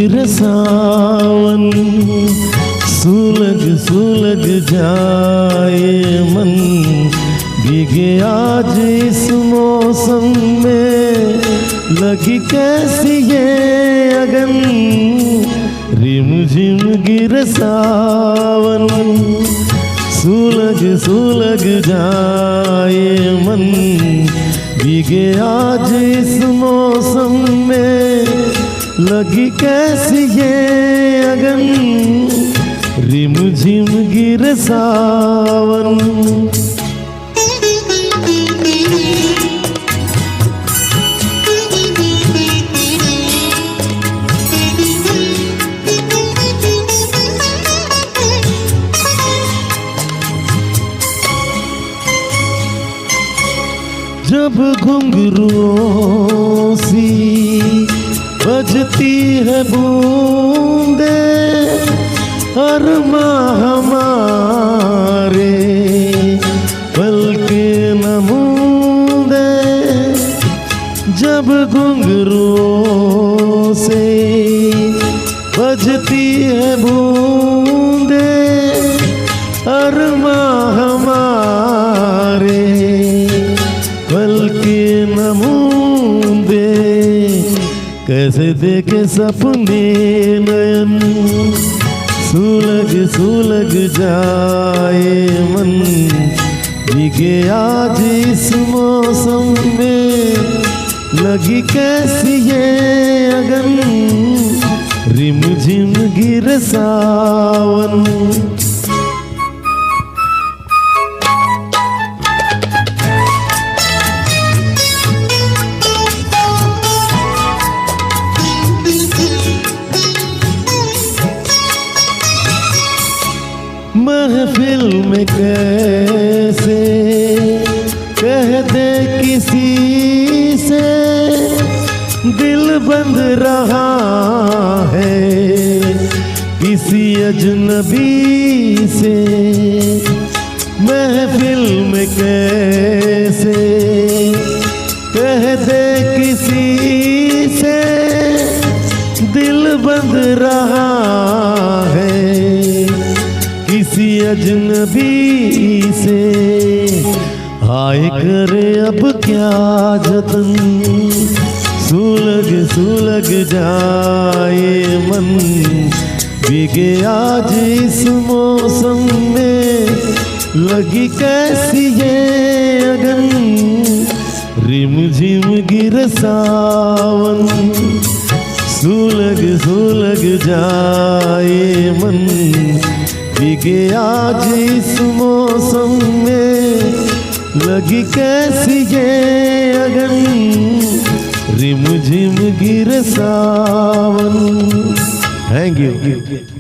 गिर सावन, सुलग सुलग जाए मन, भीगे आज इस मौसम में, लगी कैसी ये अगन, रिम झिम गिर सावन, सुलग सुलग जाए मन, भीगे आज इस मौसम में, लगी कैसी ये अगन, रिम झिम गिर सावन। जब घुंघरुओं सी बजती है बूंदे, अरमा हमारे पल के नमूदे, जब घुंघरुओं से बजती है बूंदे, अरमा हमारे पल के नमूदे, कैसे देखे सपने नयन, सुलग सुलग जाए मन, भीगे आज इस मौसम में, लगी कैसी ये अगन, रिम झिम गिर सावन। महफिल में कैसे कह दे किसी से, दिल बंध रहा है किसी अजनबी से, महफिल में कैसे कह दे किसी से, दिल बंध रहा है किसी अजनबी से, हाय करे अब क्या जतन, सुलग सुलग जाए मन, भीगे आज इस मौसम में, लगी कैसी ये अगन, रिम झिम गिर सावन, सुलग सुलग जाए मन, भीगे आज इस मौसम में, लगी कैसी ये अगन, रिम झिम गिर सावन। Thank you.